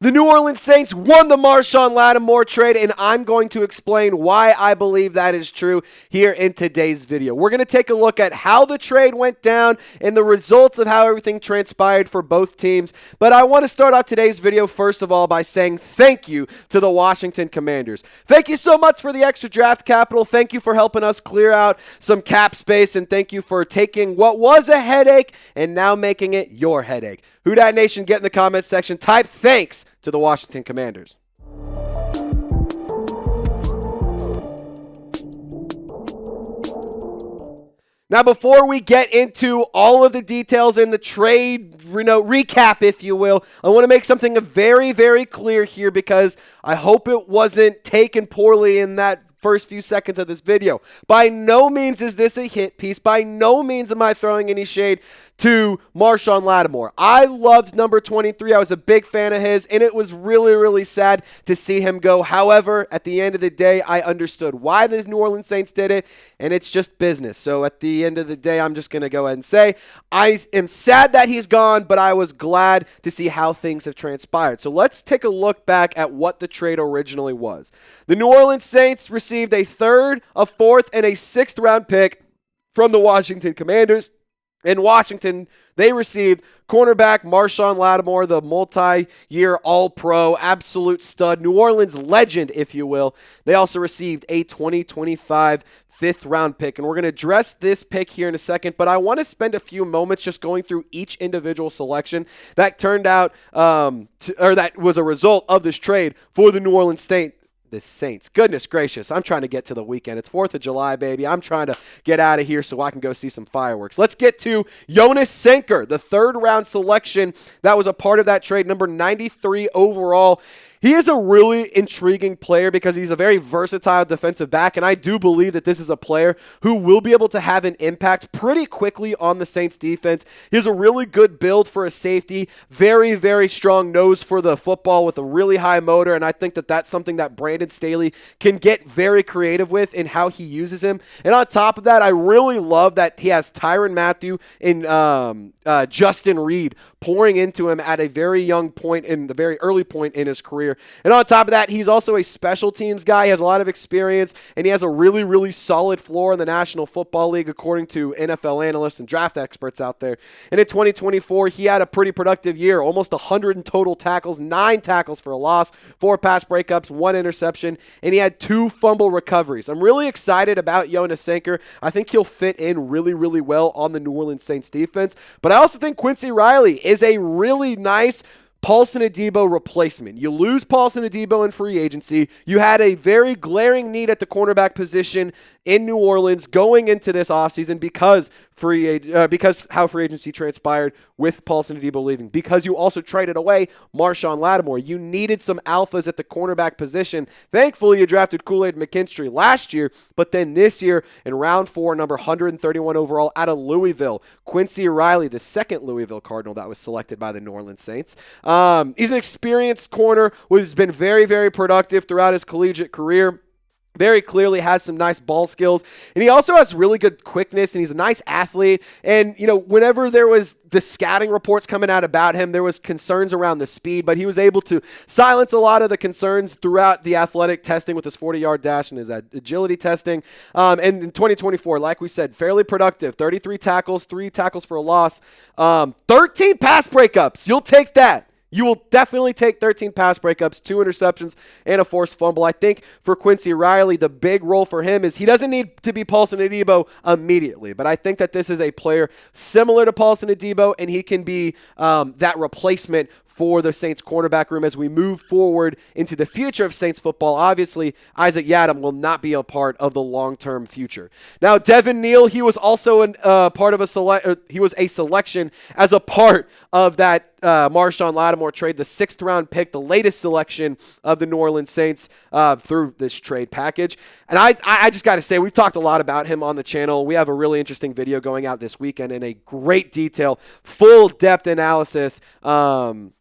The New Orleans Saints won the Marshon Lattimore trade, and I'm going to explain why I believe that is true here in today's video. We're going to take a look at how the trade went down and the results of how everything transpired for both teams. But I want to start out today's video, first of all, by saying thank you to the Washington Commanders. Thank you so much for the extra draft capital. Thank you for helping us clear out some cap space, and thank you for taking what was a headache and now making it your headache. Who Dat Nation, get in the comment section. Type thanks to the Washington Commanders. Now, before we get into all of the details in the trade, recap, if you will, I want to make something very, very clear here because I hope it wasn't taken poorly in that first few seconds of this video. By no means is this a hit piece. By no means am I throwing any shade to Marshon Lattimore. I loved number 23. I was a big fan of his, and it was really, really sad to see him go. However, at the end of the day, I understood why the New Orleans Saints did it, and it's just business. So at the end of the day, I'm just going to go ahead and say I am sad that he's gone, but I was glad to see how things have transpired. So let's take a look back at what the trade originally was. The New Orleans Saints received a third, a fourth, and a sixth round pick from the Washington Commanders. In Washington, they received cornerback Marshon Lattimore, the multi-year All-Pro, absolute stud, New Orleans legend, if you will. They also received a 2025 fifth-round pick, and we're going to address this pick here in a second, but I want to spend a few moments just going through each individual selection that turned out, that was a result of this trade for the New Orleans Saints. Goodness gracious, I'm trying to get to the weekend. It's 4th of July, baby. I'm trying to get out of here so I can go see some fireworks. Let's get to Yonas Sinker, the third-round selection that was a part of that trade, number 93 overall. He is a really intriguing player because he's a very versatile defensive back, and I do believe that this is a player who will be able to have an impact pretty quickly on the Saints defense. He has a really good build for a safety, very, very strong nose for the football with a really high motor, and I think that that's something that Brandon Staley can get very creative with in how he uses him. And on top of that, I really love that he has Tyrann Mathieu and Justin Reed pouring into him at a very young point, in the very early point in his career. And on top of that, he's also a special teams guy. He has a lot of experience, and he has a really, really solid floor in the National Football League, according to NFL analysts and draft experts out there. And in 2024, he had a pretty productive year, almost 100 in total tackles, 9 tackles for a loss, 4 pass breakups, 1 interception, and he had 2 fumble recoveries. I'm really excited about Jonas Sanker. I think he'll fit in really, really well on the New Orleans Saints defense. But I also think Quincy Riley is a really nice Paulson Adebo replacement. You lose Paulson Adebo in free agency. You had a very glaring need at the cornerback position in New Orleans going into this offseason because how free agency transpired with Paulson Adebo leaving. Because you also traded away Marshon Lattimore. You needed some alphas at the cornerback position. Thankfully, you drafted Kool-Aid McKinstry last year, but then this year in round 4, number 131 overall out of Louisville, Quincy Riley, the second Louisville Cardinal that was selected by the New Orleans Saints. He's an experienced corner who's been very, very productive throughout his collegiate career. Very clearly has some nice ball skills, and he also has really good quickness, and he's a nice athlete. And, whenever there was the scouting reports coming out about him, there was concerns around the speed, but he was able to silence a lot of the concerns throughout the athletic testing with his 40-yard dash and his agility testing. And in 2024, like we said, fairly productive, 33 tackles, 3 tackles for a loss, 13 pass breakups. You'll take that. You will definitely take 13 pass breakups, 2 interceptions, and a forced fumble. I think for Quincy Riley, the big role for him is he doesn't need to be Paulson Adebo immediately, but I think that this is a player similar to Paulson Adebo, and he can be that replacement for the Saints cornerback room as we move forward into the future of Saints football. Obviously, Isaac Yiadom will not be a part of the long-term future. Now, Devin Neil, he was also part of he was a selection as a part of that Marshon Lattimore trade, the 6th-round pick, the latest selection of the New Orleans Saints through this trade package. And I just got to say, we've talked a lot about him on the channel. We have a really interesting video going out this weekend in a great detail, full depth analysis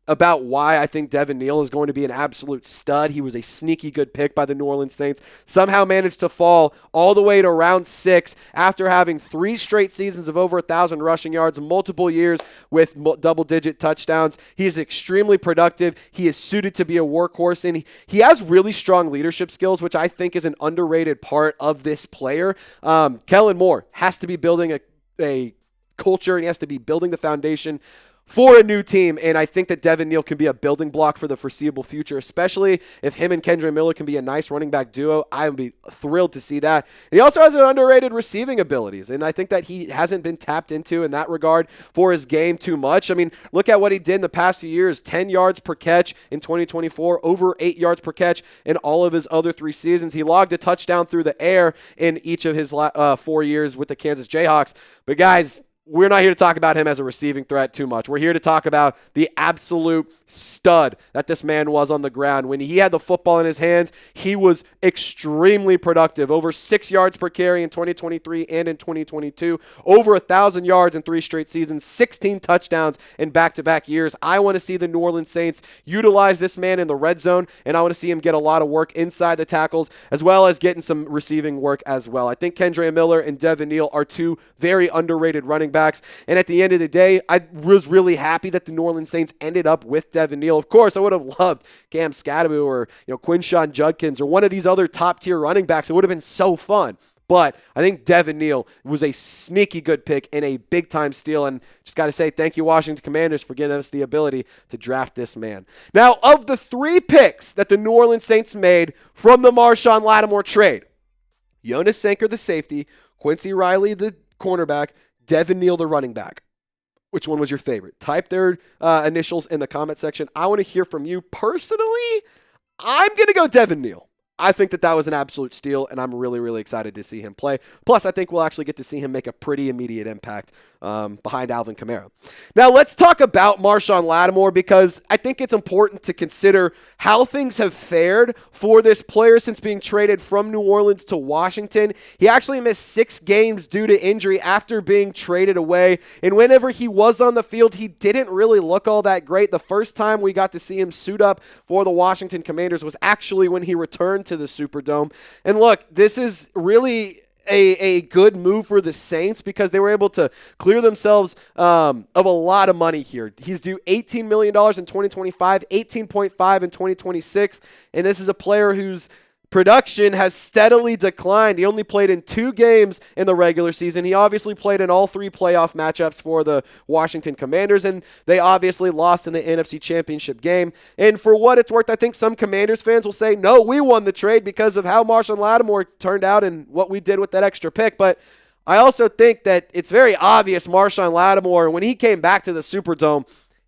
about why I think Devin Neil is going to be an absolute stud. He was a sneaky good pick by the New Orleans Saints. Somehow managed to fall all the way to round 6 after having 3 straight seasons of over 1,000 rushing yards, multiple years with double-digit touchdowns. He is extremely productive. He is suited to be a workhorse, and he has really strong leadership skills, which I think is an underrated part of this player. Kellen Moore has to be building a culture, and he has to be building the foundation for a new team, and I think that Devin Neil can be a building block for the foreseeable future, especially if him and Kendre Miller can be a nice running back duo. I would be thrilled to see that. And he also has an underrated receiving abilities, and I think that he hasn't been tapped into in that regard for his game too much. I mean, look at what he did in the past few years, 10 yards per catch in 2024, over 8 yards per catch in all of his other 3 seasons. He logged a touchdown through the air in each of his 4 years with the Kansas Jayhawks. But guys, we're not here to talk about him as a receiving threat too much. We're here to talk about the absolute stud that this man was on the ground. When he had the football in his hands, he was extremely productive. Over 6 yards per carry in 2023 and in 2022. Over 1,000 yards in 3 straight seasons. 16 touchdowns in back-to-back years. I want to see the New Orleans Saints utilize this man in the red zone, and I want to see him get a lot of work inside the tackles, as well as getting some receiving work as well. I think Kendre Miller and Devin Neil are 2 very underrated running backs. And at the end of the day, I was really happy that the New Orleans Saints ended up with Devin Neil. Of course, I would have loved Cam Scadaboo or Quinshon Judkins or one of these other top-tier running backs. It would have been so fun. But I think Devin Neil was a sneaky good pick and a big-time steal. And just got to say thank you, Washington Commanders, for giving us the ability to draft this man. Now, of the 3 picks that the New Orleans Saints made from the Marshon Lattimore trade, Yonas Sanker, the safety, Quincy Riley, the cornerback, Devin Neil, the running back. Which one was your favorite? Type their initials in the comment section. I want to hear from you. Personally, I'm going to go Devin Neil. I think that was an absolute steal, and I'm really, really excited to see him play. Plus, I think we'll actually get to see him make a pretty immediate impact behind Alvin Kamara. Now, let's talk about Marshon Lattimore, because I think it's important to consider how things have fared for this player since being traded from New Orleans to Washington. He actually missed 6 games due to injury after being traded away, and whenever he was on the field, he didn't really look all that great. The first time we got to see him suit up for the Washington Commanders was actually when he returned to the Superdome. And look, this is really a good move for the Saints because they were able to clear themselves of a lot of money here. He's due $18 million in 2025, $18.5 in 2026, and this is a player whose production has steadily declined. He only played in 2 games in the regular season. He obviously played in all 3 playoff matchups for the Washington Commanders, and they obviously lost in the NFC Championship game. And for what it's worth, I think some Commanders fans will say, no, we won the trade because of how Marshon Lattimore turned out and what we did with that extra pick. But I also think that it's very obvious Marshon Lattimore, when he came back to the Superdome,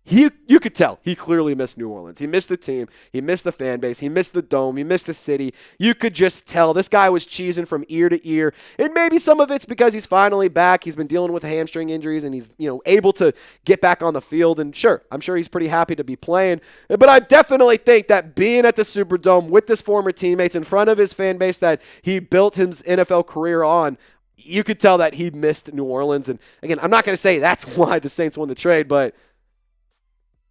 you could tell he clearly missed New Orleans. He missed the team. He missed the fan base. He missed the dome. He missed the city. You could just tell this guy was cheesing from ear to ear. And maybe some of it's because he's finally back. He's been dealing with hamstring injuries, and he's able to get back on the field. And sure, I'm sure he's pretty happy to be playing. But I definitely think that being at the Superdome with his former teammates in front of his fan base that he built his NFL career on, you could tell that he missed New Orleans. And again, I'm not going to say that's why the Saints won the trade, but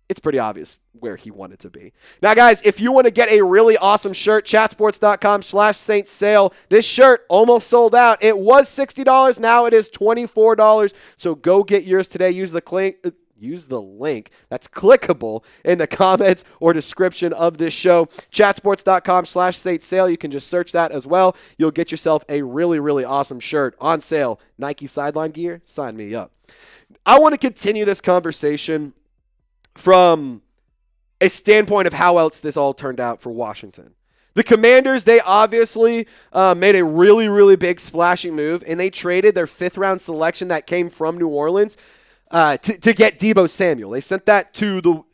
it's pretty obvious where he wanted to be. Now, guys, if you want to get a really awesome shirt, chatsports.com/Saints sale. This shirt almost sold out. It was $60. Now it is $24. So go get yours today. Use the link that's clickable in the comments or description of this show. Chatsports.com/Saints sale. You can just search that as well. You'll get yourself a really, really awesome shirt on sale. Nike sideline gear, sign me up. I want to continue this conversation from a standpoint of how else this all turned out for Washington. The Commanders, they obviously made a really, really big splashy move, and they traded their 5th-round selection that came from New Orleans to get Deebo Samuel. They sent that to the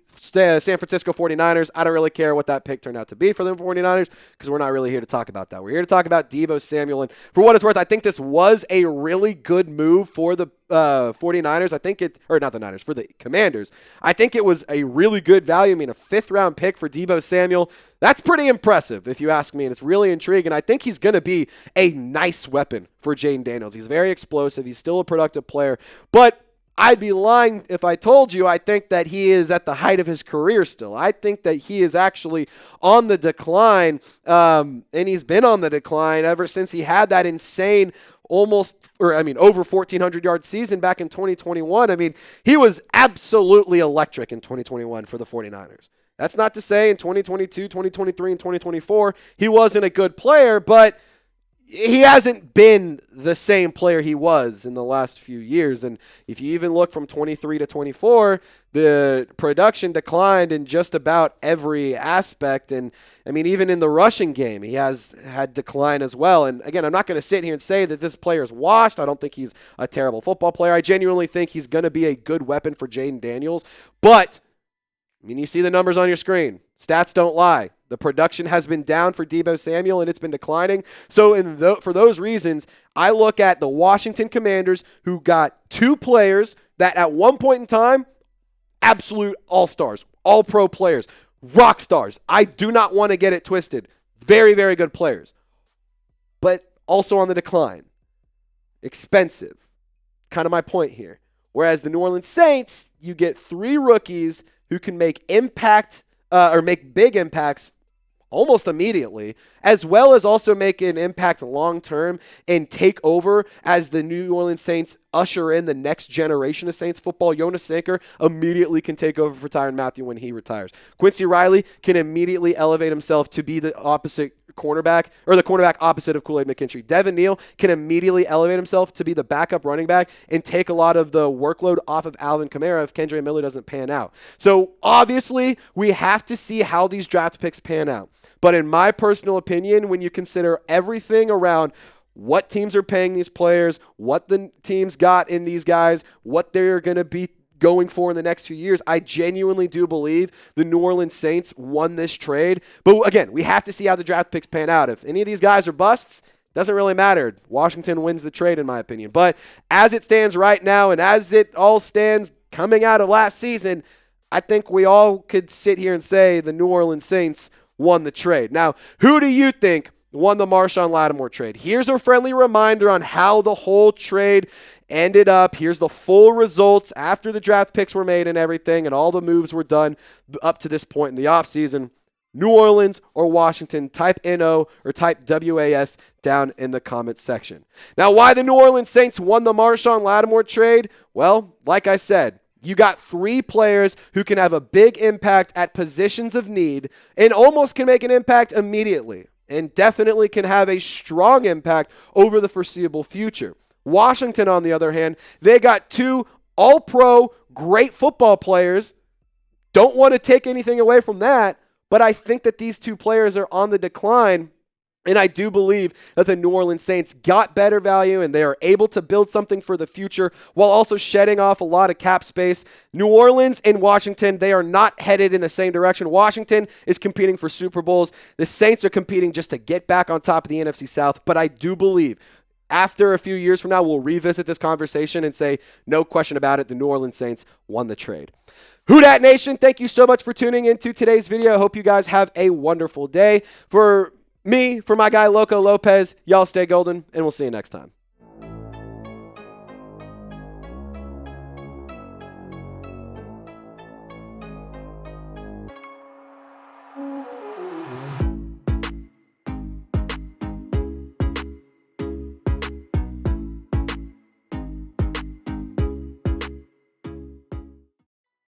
San Francisco 49ers. I don't really care what that pick turned out to be for the 49ers because we're not really here to talk about that. We're here to talk about Deebo Samuel. And for what it's worth, I think this was a really good move for the 49ers. I think for the Commanders. I think it was a really good value. I mean, a 5th-round pick for Deebo Samuel. That's pretty impressive, if you ask me, and it's really intriguing. I think he's going to be a nice weapon for Jaden Daniels. He's very explosive. He's still a productive player. But I'd be lying if I told you I think that he is at the height of his career still. I think that he is actually on the decline, and he's been on the decline ever since he had that insane over 1,400-yard season back in 2021. I mean, he was absolutely electric in 2021 for the 49ers. That's not to say in 2022, 2023, and 2024 he wasn't a good player, but he hasn't been the same player he was in the last few years. And if you even look from 23 to 24, the production declined in just about every aspect. And I mean, even in the rushing game, he has had decline as well. And again, I'm not going to sit here and say that this player is washed. I don't think he's a terrible football player. I genuinely think he's going to be a good weapon for Jaden Daniels. But I mean, you see the numbers on your screen. Stats don't lie. The production has been down for Deebo Samuel, and it's been declining. So for those reasons, I look at the Washington Commanders, who got two players that at one point in time, absolute all-stars, all-pro players, rock stars. I do not want to get it twisted. Very, very good players. But also on the decline. Expensive. Kind of my point here. Whereas the New Orleans Saints, you get three rookies who can make make big impacts almost immediately, as well as also make an impact long-term and take over as the New Orleans Saints usher in the next generation of Saints football. Jonas Sanker immediately can take over for Tyrann Mathieu when he retires. Quincy Riley can immediately elevate himself to be the opposite cornerback, or the cornerback opposite of Kool-Aid McKinstry. Devin Neil can immediately elevate himself to be the backup running back and take a lot of the workload off of Alvin Kamara if Kendre Miller doesn't pan out. So obviously, we have to see how these draft picks pan out. But in my personal opinion, when you consider everything around what teams are paying these players, what the teams got in these guys, what they're going to be going for in the next few years, I genuinely do believe the New Orleans Saints won this trade. But again, we have to see how the draft picks pan out. If any of these guys are busts, doesn't really matter. Washington wins the trade, in my opinion. But as it stands right now, and as it all stands coming out of last season, I think we all could sit here and say the New Orleans Saints won the trade. Now, who do you think won the Marshon Lattimore trade? Here's a friendly reminder on how the whole trade ended up. Here's the full results after the draft picks were made and everything, and all the moves were done up to this point in the offseason. New Orleans or Washington, type NO or type WAS down in the comments section. Now, why the New Orleans Saints won the Marshon Lattimore trade? Well, like I said, you got three players who can have a big impact at positions of need and almost can make an impact immediately and definitely can have a strong impact over the foreseeable future. Washington, on the other hand, they got two all-pro great football players. Don't want to take anything away from that, but I think that these two players are on the decline. And I do believe that the New Orleans Saints got better value and they are able to build something for the future while also shedding off a lot of cap space. New Orleans and Washington, they are not headed in the same direction. Washington is competing for Super Bowls. The Saints are competing just to get back on top of the NFC South. But I do believe after a few years from now, we'll revisit this conversation and say, no question about it, the New Orleans Saints won the trade. Who Dat Nation, thank you so much for tuning into today's video. I hope you guys have a wonderful day. For me, for my guy Loco Lopez, y'all stay golden, and we'll see you next time.